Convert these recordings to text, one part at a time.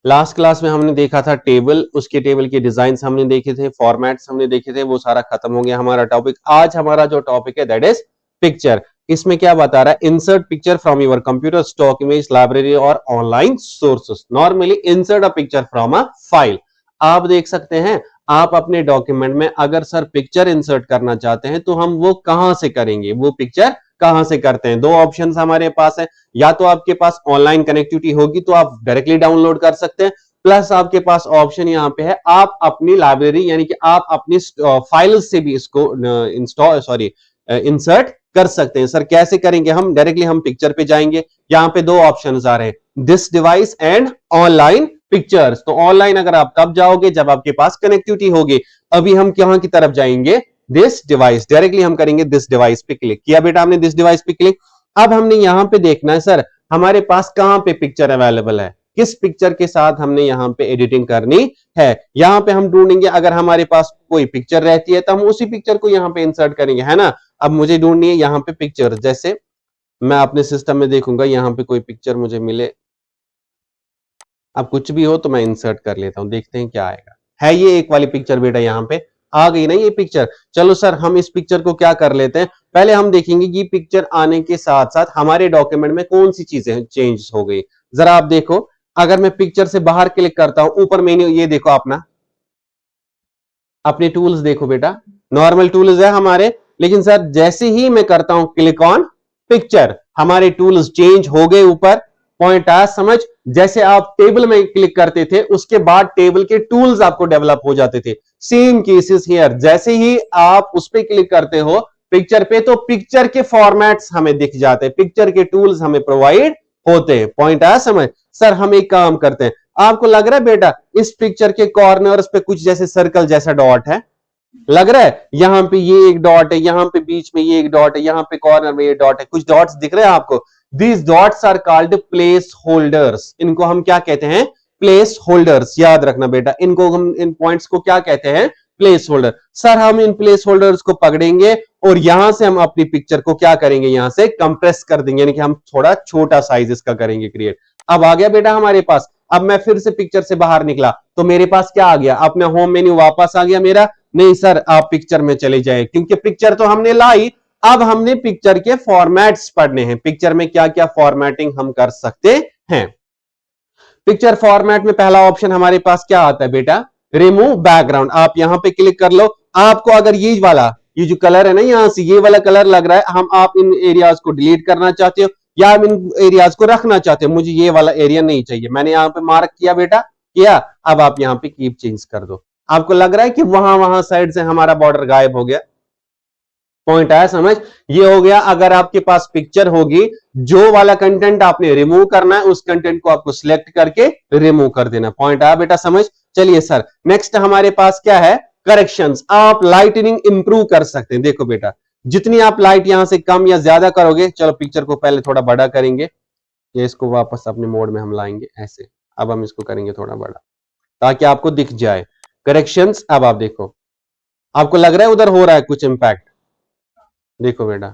Last class में हमने देखा था टेबल, उसके टेबल के डिजाइन हमने देखे थे, फॉर्मेट्स हमने देखे थे, वो सारा खत्म हो गया हमारा टॉपिक। आज हमारा जो टॉपिक है दैट इज पिक्चर। इसमें क्या बता रहा है, insert picture from your computer, stock image, library और online sources. Normally insert a picture from a file. आप देख सकते हैं, आप अपने डॉक्यूमेंट में अगर सर पिक्चर इंसर्ट करना चाहते हैं तो हम वो कहां से करेंगे, वो पिक्चर कहां से करते हैं? दो ऑप्शंस हमारे पास है, या तो आपके पास ऑनलाइन कनेक्टिविटी होगी तो आप डायरेक्टली डाउनलोड कर सकते हैं, प्लस आपके पास ऑप्शन यहां पे है आप अपनी लाइब्रेरी यानी कि आप अपनी फाइल से भी इसको इंसर्ट कर सकते हैं। सर कैसे करेंगे? हम डायरेक्टली हम पिक्चर पे जाएंगे, यहां पे दो ऑप्शंस आ रहे हैं, this device and online pictures. तो ऑनलाइन अगर आप तब जाओगे जब आपके पास कनेक्टिविटी होगी। अभी हम कहां की तरफ जाएंगे? This device. डायरेक्टली हम करेंगे दिस डिवाइस पे क्लिक किया बेटा हमने, दिस डिवाइस पे क्लिक। अब हमने यहां पे देखना है सर हमारे पास कहां पे पिक्चर अवेलेबल है, किस पिक्चर के साथ हमने यहां पे एडिटिंग करनी है। यहां पे हम ढूंढेंगे, अगर हमारे पास कोई पिक्चर रहती है तो हम उसी पिक्चर को यहां पे इंसर्ट करेंगे, है ना। अब मुझे ढूंढनी है यहां पे पिक्चर, जैसे मैं अपने सिस्टम में देखूंगा यहां पे कोई पिक्चर मुझे मिले, अब कुछ भी हो तो मैं इंसर्ट कर लेता हूं, देखते हैं क्या आएगा। है ये एक वाली पिक्चर बेटा, यहां पे आ गई ना ये पिक्चर। चलो सर हम इस पिक्चर को क्या कर लेते हैं, पहले हम देखेंगे कि पिक्चर आने के साथ साथ हमारे डॉक्यूमेंट में कौन सी चीजें चेंज हो गई। जरा आप देखो, अगर मैं पिक्चर से बाहर क्लिक करता हूं, ऊपर मेन्यू ये देखो अपना, अपने टूल्स देखो बेटा, नॉर्मल टूल्स है हमारे, लेकिन सर जैसे ही मैं करता हूं क्लिक ऑन पिक्चर, हमारे टूल्स चेंज हो गए ऊपर। पॉइंट आया समझ? जैसे आप टेबल में क्लिक करते थे उसके बाद टेबल के टूल्स आपको डेवलप हो जाते थे, सेम केसेस हियर। जैसे ही आप उस पर क्लिक करते हो पिक्चर पे तो पिक्चर के फॉर्मेट्स हमें दिख जाते हैं, पिक्चर के टूल्स हमें प्रोवाइड होते हैं। पॉइंट आया समझ? सर हम एक काम करते हैं, आपको लग रहा है बेटा इस पिक्चर के कॉर्नर्स पे कुछ जैसे सर्कल जैसा डॉट है, लग रहा है यहां पे ये एक डॉट है, यहां पे बीच में ये एक डॉट है, यहां पे कॉर्नर में ये डॉट है, कुछ डॉट्स दिख रहे हैं आपको? These dots are called placeholders. इनको हम क्या कहते हैं? Placeholders. याद रखना बेटा, इनको हम इन पॉइंट्स को क्या कहते हैं? Place holder. सर हम इन प्लेस होल्डर्स को पकड़ेंगे और यहां से हम अपनी पिक्चर को क्या करेंगे, यहां से कंप्रेस कर देंगे, यानी कि हम थोड़ा छोटा साइज इसका करेंगे क्रिएट। अब आ गया बेटा हमारे पास। अब मैं फिर से पिक्चर से बाहर निकला तो मेरे पास क्या आ गया, अपना होम मेन्यू वापस आ गया मेरा। नहीं सर आप पिक्चर में चले जाए, क्योंकि पिक्चर तो हमने लाई, अब हमने पिक्चर के फॉर्मेट्स पढ़ने हैं, पिक्चर में क्या क्या फॉर्मेटिंग हम कर सकते हैं। पिक्चर फॉर्मेट में पहला ऑप्शन हमारे पास क्या आता है बेटा? Remove background. आप यहां पे क्लिक कर लो। आपको अगर ये वाला, ये जो कलर है ना यहां से ये वाला कलर लग रहा है, हम आप इन एरियाज को डिलीट करना चाहते हो या आप इन एरियाज को रखना चाहते हो, मुझे ये वाला एरिया नहीं चाहिए, मैंने यहां पे मार्क किया बेटा, किया। अब आप यहां पे कीप चेंज कर दो। आपको लग रहा है कि वहां वहां साइड से हमारा बॉर्डर गायब हो गया। पॉइंट आया समझ? ये हो गया। अगर आपके पास पिक्चर होगी, जो वाला कंटेंट आपने रिमूव करना है उस कंटेंट को आपको सिलेक्ट करके रिमूव कर देना। पॉइंट आया बेटा समझ? चलिए सर नेक्स्ट हमारे पास क्या है? करेक्शंस। आप लाइटनिंग इंप्रूव कर सकते हैं। देखो बेटा जितनी आप लाइट यहां से कम या ज्यादा करोगे, चलो पिक्चर को पहले थोड़ा बड़ा करेंगे, ये इसको वापस अपने मोड में हम लाएंगे ऐसे। अब हम इसको करेंगे थोड़ा बड़ा ताकि आपको दिख जाए करेक्शंस। अब आप देखो, आपको लग रहा है उधर हो रहा है कुछ इंपैक्ट? देखो बेटा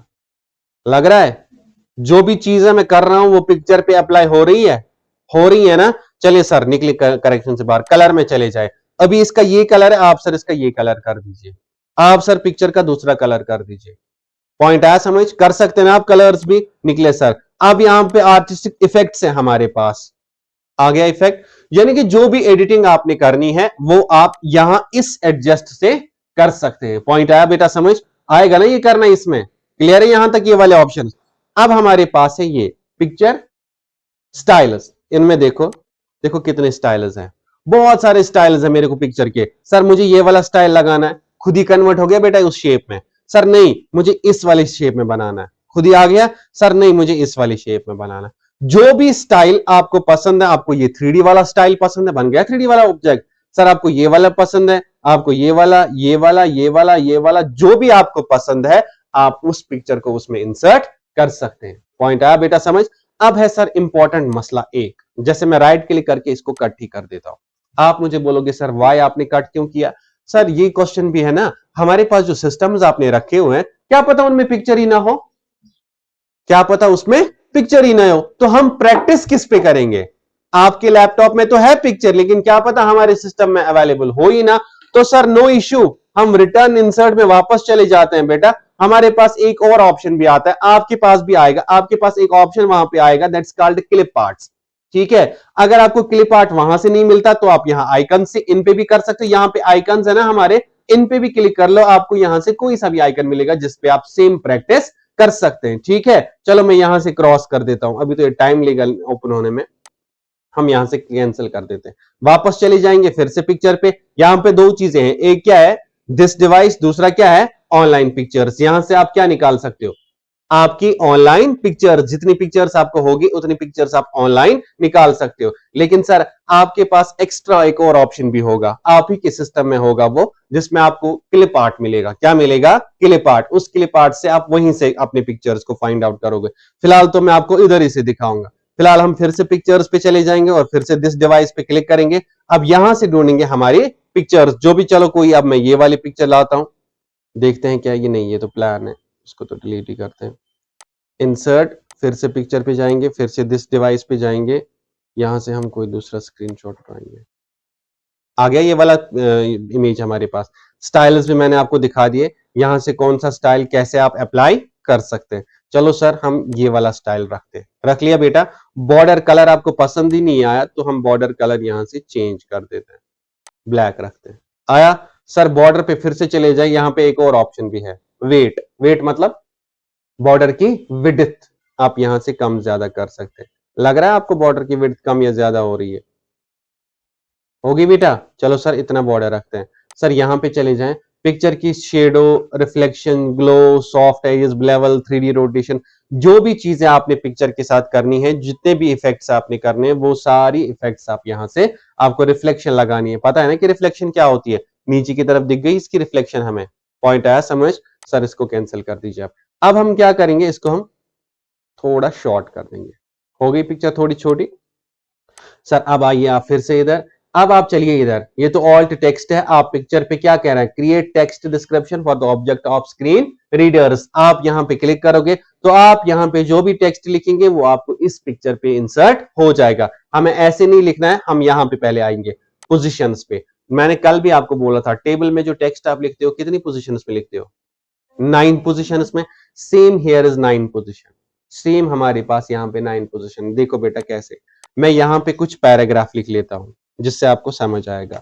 लग रहा है जो भी चीजें मैं कर रहा हूं वो पिक्चर पे अप्लाई हो रही है ना। चलिए सर निकले करेक्शन से बाहर, कलर में चले जाए। अभी इसका ये कलर है, आप सर इसका ये कलर कर दीजिए, आप सर पिक्चर का दूसरा कलर कर दीजिए। पॉइंट आया समझ? कर सकते हैं आप कलर्स भी। निकले सर। अब यहां पे आर्टिस्टिक इफेक्ट्स है हमारे पास, आ गया इफेक्ट, यानी कि जो भी एडिटिंग आपने करनी है वो आप यहां इस एडजस्ट से कर सकते हैं। पॉइंट आया बेटा समझ? आएगा ना ये करना इसमें? क्लियर है यहां तक ये वाले ऑप्शन? अब हमारे पास है ये पिक्चर स्टाइल्स। इनमें देखो, देखो कितने स्टाइल्स हैं, बहुत सारे स्टाइल्स हैं मेरे को पिक्चर के। सर मुझे ये वाला स्टाइल लगाना है, खुद ही कन्वर्ट हो गया बेटा उस शेप में। सर नहीं मुझे इस वाली शेप में बनाना है, खुद ही आ गया। सर नहीं मुझे इस वाली शेप में बनाना है। जो भी स्टाइल आपको पसंद है, आपको ये 3D वाला स्टाइल पसंद है, बन गया 3D वाला ऑब्जेक्ट। सर आपको ये वाला पसंद है, आपको ये वाला, ये वाला, ये वाला, ये वाला, जो भी आपको पसंद है आप उस पिक्चर को उसमें इंसर्ट कर सकते हैं। पॉइंट आया बेटा समझ? अब है सर इंपॉर्टेंट मसला एक, जैसे मैं राइट क्लिक करके इसको कट ही कर देता हूं। आप मुझे बोलोगे सर वाई आपने कट क्यों किया? सर ये क्वेश्चन भी है ना, हमारे पास जो सिस्टम्स आपने रखे हुए हैं क्या पता उनमें पिक्चर ही ना हो, क्या पता उसमें पिक्चर ही ना हो, तो हम प्रैक्टिस किस पे करेंगे? आपके लैपटॉप में तो है पिक्चर, लेकिन क्या पता हमारे सिस्टम में अवेलेबल हो ही ना, तो सर नो इश्यू, हम रिटर्न इंसर्ट में वापस चले जाते हैं बेटा। हमारे पास एक और ऑप्शन भी आता है, आपके पास भी आएगा, आपके पास एक ऑप्शन वहां पे आएगा, दैट्स कॉल्ड क्लिप आर्ट्स। ठीक है, अगर आपको क्लिप आर्ट वहां से नहीं मिलता तो आप यहां आइकन से इन पे भी कर सकते हो। यहां पे आइकन है ना हमारे, इन पे भी क्लिक कर लो, आपको यहां से कोई सा भी आइकन मिलेगा जिसपे आप सेम प्रैक्टिस कर सकते हैं। ठीक है, चलो मैं यहां से क्रॉस कर देता हूं, अभी तो ये टाइम लेगा ओपन होने में, हम यहां से कैंसिल कर देते हैं, वापस चले जाएंगे फिर से पिक्चर पे। यहां पे दो चीजें हैं, एक क्या है दिस डिवाइस, दूसरा क्या है ऑनलाइन पिक्चर्स। यहां से आप क्या निकाल सकते हो, आपकी ऑनलाइन पिक्चर, जितनी पिक्चर्स आपको होगी उतनी पिक्चर्स आप ऑनलाइन निकाल सकते हो। लेकिन सर आपके पास एक्स्ट्रा एक और ऑप्शन भी होगा, आप ही के सिस्टम में होगा वो, जिसमें आपको क्लिप आर्ट मिलेगा। क्या मिलेगा, क्लिप आर्ट। उस क्लिप आर्ट से आप वहीं से अपने पिक्चर्स को फाइंड आउट करोगे। फिलहाल तो मैं आपको इधर ही से दिखाऊंगा। फिलहाल हम फिर से पिक्चर्स पे चले जाएंगे और फिर से दिस डिवाइस पे क्लिक करेंगे। अब यहां से ढूंढेंगे हमारी पिक्चर्स जो भी, चलो कोई, अब मैं ये वाली पिक्चर लाता हूं, देखते हैं क्या ये, नहीं ये तो प्लान है, इसको तो डिलीट ही करते हैं। इंसर्ट, फिर से पिक्चर पे जाएंगे, फिर से दिस डिवाइस पे जाएंगे, यहां से हम कोई दूसरा स्क्रीनशॉट उठाएंगे। आ गया ये वाला इमेज हमारे पास। स्टाइल्स भी मैंने आपको दिखा दिए, यहां से कौन सा स्टाइल कैसे आप अप्लाई कर सकते हैं। चलो सर हम ये वाला स्टाइल रखते हैं, रख लिया बेटा। बॉर्डर कलर आपको पसंद ही नहीं आया तो हम बॉर्डर कलर यहां से चेंज कर देते हैं, ब्लैक रखते हैं। आया सर, बॉर्डर पे फिर से चले जाए, यहां पे एक और ऑप्शन भी है, वेट। वेट मतलब बॉर्डर की विड्थ, आप यहां से कम ज्यादा कर सकते हैं। लग रहा है आपको बॉर्डर की विड्थ कम या ज्यादा हो रही है, होगी बेटा। चलो सर इतना बॉर्डर रखते हैं। सर यहां पे चले जाएं, पिक्चर की shadow, reflection, glow, soft edges, level, 3D rotation, जो भी चीजें आपने पिक्चर के साथ करनी है, जितने भी इफेक्ट्स आपने करने हैं, वो सारी इफेक्ट्स आप यहां से, आपको रिफ्लेक्शन लगानी है। पता है ना कि रिफ्लेक्शन क्या होती है, नीचे की तरफ दिख गई इसकी रिफ्लेक्शन हमें, पॉइंट आया समझ। सर इसको कैंसिल कर दीजिए आप। अब हम क्या करेंगे, इसको हम थोड़ा शॉर्ट कर देंगे, हो गई पिक्चर थोड़ी छोटी। सर अब आइए आप फिर से इधर, अब आप चलिए इधर, ये तो ऑल्ट टेक्स्ट है, आप पिक्चर पे क्या कह रहे हैं, create text description for the object of screen readers. आप यहां पे क्लिक करोगे तो आप यहां पे जो भी टेक्स्ट लिखेंगे वो आपको इस पिक्चर पे इंसर्ट हो जाएगा। हमें ऐसे नहीं लिखना है, हम यहां पे पहले आएंगे पोजिशंस पे। मैंने कल भी आपको बोला था, टेबल में जो टेक्स्ट आप लिखते हो कितनी पोजिशंस पे लिखते हो, 9 पोजिशंस में। Same here is 9 position, same हमारे पास यहां पे 9 पोजिशन। देखो बेटा कैसे, मैं यहां पे कुछ पैराग्राफ लिख लेता हूं जिससे आपको समझ आएगा।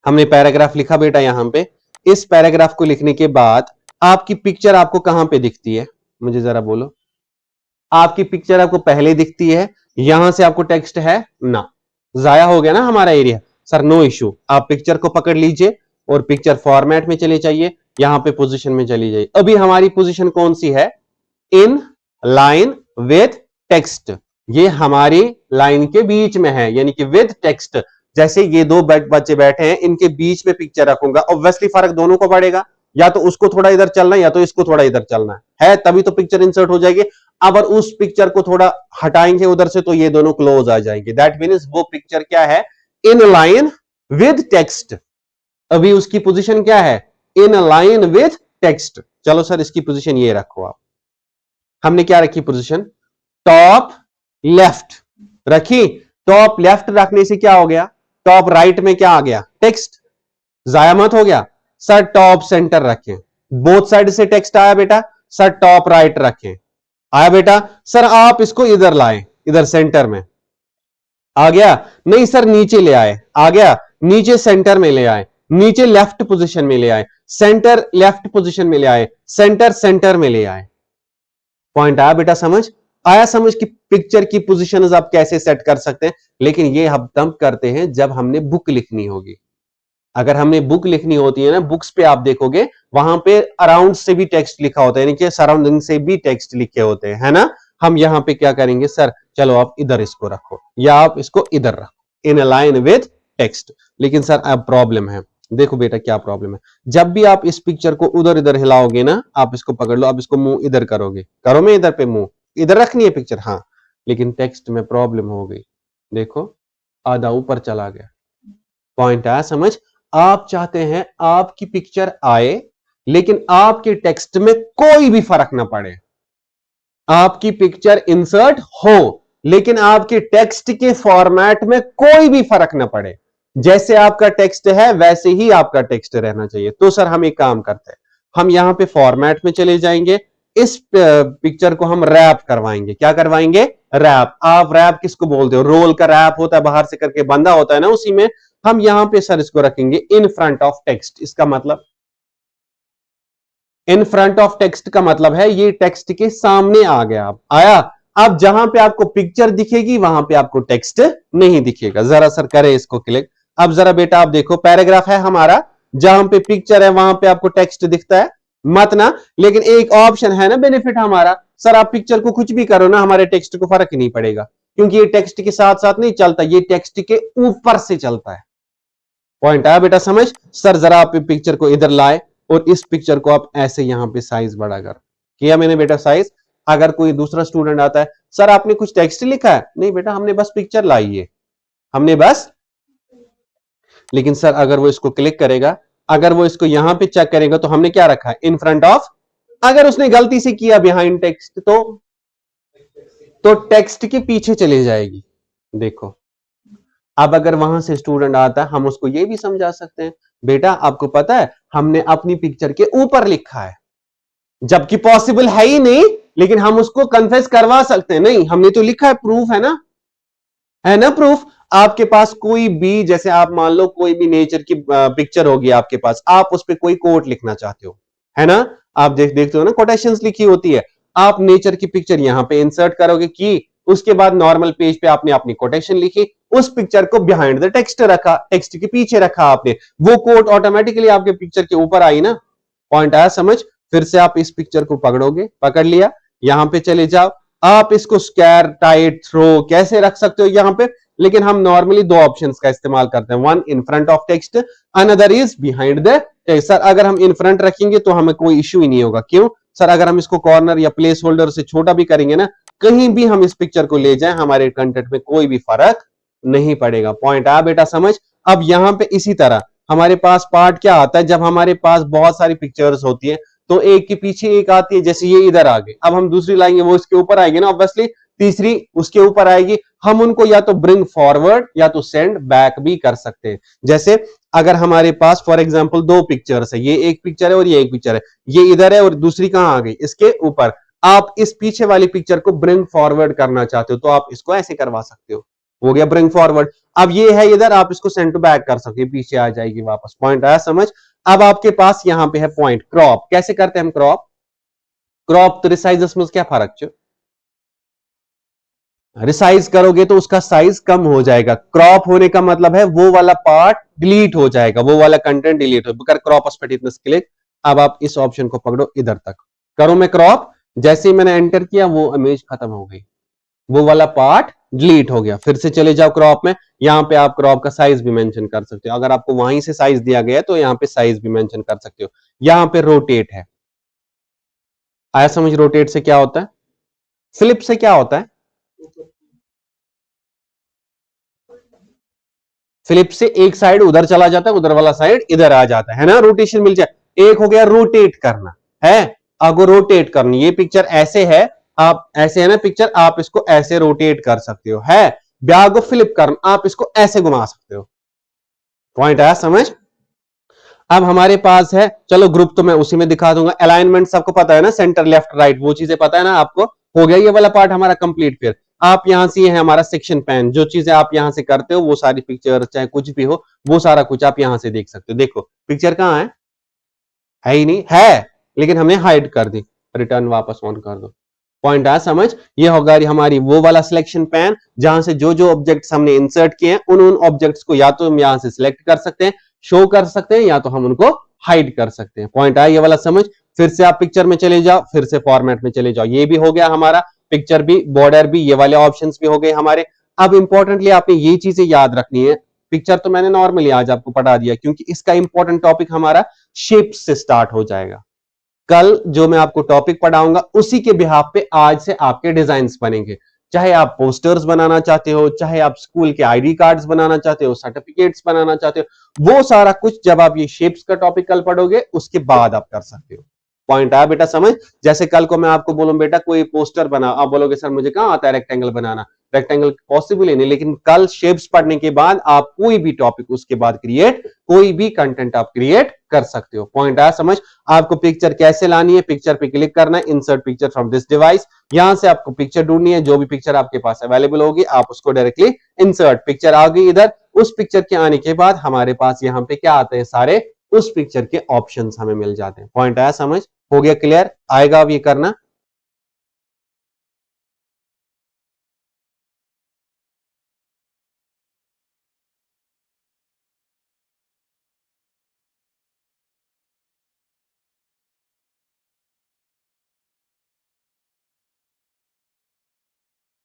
हमने पैराग्राफ लिखा बेटा यहां पे, इस पैराग्राफ को लिखने के बाद आपकी पिक्चर आपको कहां पे दिखती है, मुझे जरा बोलो। आपकी पिक्चर आपको पहले दिखती है, यहां से आपको टेक्स्ट है ना, जाया हो गया ना हमारा एरिया। सर नो इश्यू, आप पिक्चर को पकड़ लीजिए और पिक्चर फॉर्मेट में चले जाइए, यहां पे पोजीशन में चली जाइए। अभी हमारी पोजीशन कौन सी है, इन लाइन विथ टेक्स्ट, ये हमारी लाइन के बीच में है, यानी कि विद टेक्स्ट। जैसे ये दो बच्चे बैठे हैं, इनके बीच में पिक्चर रखूंगा, ऑब्वियसली फर्क दोनों को पड़ेगा, या तो उसको थोड़ा इधर चलना है या तो इसको थोड़ा इधर चलना है, तभी तो पिक्चर इंसर्ट हो जाएगी। अगर उस पिक्चर को थोड़ा हटाएंगे उधर से तो ये दोनों क्लोज आ जाएंगे, दैट मीन्स वो पिक्चर क्या है, इन लाइन विद टेक्स्ट। अभी उसकी पोजीशन क्या है, इन लाइन विद टेक्स्ट। चलो सर इसकी पोजीशन ये रखो आप, हमने क्या रखी पोजीशन, टॉप लेफ्ट रखी। टॉप लेफ्ट रखने से क्या हो गया, टॉप राइट में क्या आ गया, टेक्स्ट, जाया मत हो गया। सर टॉप सेंटर रखें, बोथ साइड से टेक्स्ट आया बेटा। सर टॉप राइट रखें, आया बेटा। सर आप इसको इधर लाएं, इधर सेंटर में आ गया, नहीं सर नीचे ले आए, आ गया, नीचे सेंटर में ले आए, नीचे लेफ्ट पोजीशन में ले आए, सेंटर लेफ्ट पोजीशन में ले आए, सेंटर सेंटर में ले आए। पॉइंट आया बेटा समझ, आया समझ कि पिक्चर की पोजीशंस आप कैसे सेट कर सकते हैं। लेकिन ये हम तब करते हैं जब हमने बुक लिखनी होगी। अगर हमने बुक लिखनी होती है ना, बुक्स पे आप देखोगे वहां पे अराउंड से भी टेक्स्ट लिखा होता है, यानी कि सराउंडिंग से भी टेक्स्ट लिखे होते हैं, है ना। हम यहां पे क्या करेंगे, सर चलो आप इधर इसको रखो या आप इसको इधर रखो, इन लाइन विद टेक्स्ट। लेकिन सर अब प्रॉब्लम है, देखो बेटा क्या प्रॉब्लम है, जब भी आप इस पिक्चर को उधर इधर हिलाओगे ना, आप इसको पकड़ लो, आप इसको मुंह इधर करोगे, करो मैं इधर पे मुंह, इधर रखनी है पिक्चर, हाँ, लेकिन टेक्स्ट में प्रॉब्लम हो गई, देखो आधा ऊपर चला गया। पॉइंट आया समझ, आप चाहते हैं आपकी पिक्चर आए लेकिन आपके टेक्स्ट में कोई भी फर्क ना पड़े, आपकी पिक्चर इंसर्ट हो लेकिन आपके टेक्स्ट के फॉर्मेट में कोई भी फर्क ना पड़े, जैसे आपका टेक्स्ट है वैसे ही आपका टेक्स्ट रहना चाहिए। तो सर हम एक काम करते हैं, हम यहां पे फॉर्मेट में चले जाएंगे, इस पिक्चर को हम रैप करवाएंगे। क्या करवाएंगे? रैप। आप रैप किसको बोलते हो? रोल का रैप होता है, बाहर से करके बंधा होता है ना, उसी में हम यहां पे सर इसको रखेंगे इन फ्रंट ऑफ टेक्स्ट। इसका मतलब इन फ्रंट ऑफ टेक्स्ट का मतलब है ये टेक्स्ट के सामने आ गया। अब आया, अब जहां पे आपको पिक्चर दिखेगी वहां पे आपको टेक्स्ट नहीं दिखेगा। जरा सर करें इसको क्लिक। अब जरा बेटा आप देखो, पैराग्राफ है हमारा, जहां पे पिक्चर है वहां पे आपको टेक्स्ट दिखता है मत ना, लेकिन एक ऑप्शन है ना बेनिफिट हमारा, सर आप पिक्चर को कुछ भी करो ना, हमारे टेक्स्ट को फर्क नहीं पड़ेगा, क्योंकि ये टेक्स्ट के साथ साथ नहीं चलता, ये टेक्स्ट के ऊपर से चलता है। पॉइंट आया बेटा समझ? सर जरा आप पिक्चर को इधर लाए और इस पिक्चर को आप ऐसे यहां पे साइज बड़ा कर किया मैंने बेटा साइज। अगर कोई दूसरा स्टूडेंट आता है, सर आपने कुछ टेक्स्ट लिखा है? नहीं बेटा हमने बस पिक्चर लाई है, हमने बस। लेकिन सर अगर वो इसको क्लिक करेगा, अगर वो इसको यहां पे चेक करेगा तो हमने क्या रखा है? In front of. अगर उसने गलती से किया बिहाइंड टेक्स्ट तो टेक्स्ट के पीछे चली जाएगी। देखो अब अगर वहां से स्टूडेंट आता है, हम उसको ये भी समझा सकते हैं, बेटा आपको पता है हमने अपनी पिक्चर के ऊपर लिखा है, जबकि पॉसिबल है ही नहीं, लेकिन हम उसको कन्फेस करवा सकते हैं, नहीं हमने तो लिखा है, प्रूफ है ना, है ना प्रूफ। आपके पास कोई भी, जैसे आप मान लो कोई भी नेचर की पिक्चर होगी आपके पास, आप उस पर कोई कोट लिखना चाहते हो, है ना, आप देखते हो ना कोटेशंस लिखी होती है, आप नेचर की पिक्चर यहां पे इंसर्ट करोगे की, उसके बाद नॉर्मल पेज पे आपने अपनी कोटेशन लिखी, उस पिक्चर को बिहाइंड द टेक्स्ट रखा, टेक्स्ट के पीछे रखा आपने, वो कोट ऑटोमेटिकली आपके पिक्चर के ऊपर आई ना। पॉइंट आया समझ? फिर से आप इस पिक्चर को पकड़ोगे, पकड़ लिया, यहां पे चले जाओ, आप इसको स्क्वायर, टाइट, थ्रो कैसे रख सकते हो यहां पे, लेकिन हम नॉर्मली दो ऑप्शंस का इस्तेमाल करते हैं, one in front of text, another is behind the text. Sir अगर हम इन फ्रंट रखेंगे तो हमें कोई इश्यू ही नहीं होगा, क्यों सर? अगर हम इसको कॉर्नर या प्लेस होल्डर से छोटा भी करेंगे ना, कहीं भी हम इस पिक्चर को ले जाएं, हमारे कंटेंट में कोई भी फर्क नहीं पड़ेगा। पॉइंट आया बेटा समझ? अब यहां पे इसी तरह हमारे पास पार्ट क्या आता है, जब हमारे पास बहुत सारी पिक्चर्स होती है तो एक के पीछे एक आती है, जैसे ये इधर आ गई, अब हम दूसरी लाएंगे वो इसके ऊपर आएगी ना ऑब्वियसली, तीसरी उसके ऊपर आएगी, हम उनको या तो ब्रिंग फॉरवर्ड या तो सेंड बैक भी कर सकते हैं। जैसे अगर हमारे पास फॉर एग्जांपल दो पिक्चर्स है, ये एक पिक्चर है और ये एक पिक्चर है, ये इधर है और दूसरी कहां आ गई? इसके ऊपर। आप इस पीछे वाली पिक्चर को ब्रिंग फॉरवर्ड करना चाहते हो तो आप इसको ऐसे करवा सकते हो गया ब्रिंग फॉरवर्ड। अब ये है इधर, आप इसको सेंड टू बैक कर सकते हो, पीछे आ जाएगी वापस। पॉइंट आया समझ? अब आपके पास यहां पे है पॉइंट क्रॉप। कैसे करते हैं हम क्रॉप? क्रॉप तो रिसाइज में क्या फर्क है? रिसाइज करोगे तो उसका साइज कम हो जाएगा, क्रॉप होने का मतलब है वो वाला पार्ट डिलीट हो जाएगा, वो वाला कंटेंट डिलीट हो। Crop click. अब आप इस ऑप्शन को पकड़ो, इधर तक करो मैं क्रॉप, जैसे ही मैंने एंटर किया वो इमेज खत्म हो गई, वो वाला पार्ट डिलीट हो गया। फिर से चले जाओ क्रॉप में, यहां पे आप क्रॉप का साइज भी मेंशन कर सकते हो, अगर आपको वहीं से साइज दिया गया तो यहां पे साइज भी मेंशन कर सकते हो। यहां पे रोटेट है, आया समझ? रोटेट से क्या होता है? फ्लिप से क्या होता है? फ्लिप से एक साइड उधर चला जाता है, उधर वाला साइड इधर आ जाता है ना, रोटेशन मिल जाए। एक हो गया रोटेट करना, है आपको रोटेट करनी, ये पिक्चर ऐसे है, आप ऐसे है ना पिक्चर, आप इसको ऐसे रोटेट कर सकते हो, है ब्याग को फ्लिप करना, आप इसको ऐसे घुमा सकते हो। पॉइंट आया समझ? अब हमारे पास है, चलो ग्रुप तो मैं उसी में दिखा दूंगा, अलाइनमेंट सबको पता है ना, सेंटर लेफ्ट राइट वो चीजें पता है ना आपको, हो गया ये वाला पार्ट हमारा कंप्लीट। फिर आप यहां से, ये है हमारा सेक्शन पैन, जो चीजें आप यहां से करते हो वो सारी पिक्चर चाहे कुछ भी हो, वो सारा कुछ आप यहां से देख सकते हो। देखो पिक्चर कहां है ही नहीं है, लेकिन हमने हाइड कर दी, रिटर्न वापस ऑन कर दो। पॉइंट आया समझ? ये होगा हमारी वो वाला सिलेक्शन पैन, जहां से जो जो ऑब्जेक्ट्स हमने इंसर्ट किए हैं उन ऑब्जेक्ट्स को या तो हम यहां से सिलेक्ट कर सकते हैं, शो कर सकते हैं, या तो हम उनको हाइड कर सकते हैं। पॉइंट आया ये वाला समझ? फिर से आप पिक्चर में चले जाओ, फिर से फॉर्मेट में चले जाओ, ये भी हो गया हमारा, पिक्चर भी, बॉर्डर भी, ये वाले ऑप्शंस भी हो गए हमारे। अब इंपॉर्टेंटली आपने ये चीजें याद रखनी है, पिक्चर तो मैंने नॉर्मली आज आपको पढ़ा दिया, क्योंकि इसका इंपॉर्टेंट टॉपिक हमारा शेप्स से स्टार्ट हो जाएगा। कल जो मैं आपको टॉपिक पढ़ाऊंगा उसी के बिहाफ पे आज से आपके डिजाइन्स बनेंगे, चाहे आप पोस्टर्स बनाना चाहते हो, चाहे आप स्कूल के आईडी कार्ड्स बनाना चाहते हो, सर्टिफिकेट्स बनाना चाहते हो, वो सारा कुछ जब आप ये शेप्स का टॉपिक कल पढ़ोगे उसके बाद आप कर सकते हो। पॉइंट आया बेटा समझ? जैसे कल को मैं आपको बोलूं बेटा कोई पोस्टर बना, आप बोलोगे सर मुझे कहां आता है रेक्टेंगल बनाना, रेक्टेंगल पॉसिबल ही नहीं, लेकिन कल शेप्स पढ़ने के बाद आप कोई भी टॉपिक उसके बाद क्रिएट, कोई भी कंटेंट आप क्रिएट कर सकते हो। पॉइंट आया समझ? आपको पिक्चर कैसे लानी है, पिक्चर पे क्लिक करना है, insert picture from this device, यहां से आपको पिक्चर ढूंढनी है, जो भी पिक्चर आपके पास अवेलेबल होगी आप उसको डायरेक्टली इंसर्ट, पिक्चर आ गई इधर। उस पिक्चर के आने के बाद हमारे पास यहाँ पे क्या आते हैं, सारे उस पिक्चर के ऑप्शंस हमें मिल जाते हैं। पॉइंट आया समझ? हो गया क्लियर? आएगा अब ये करना।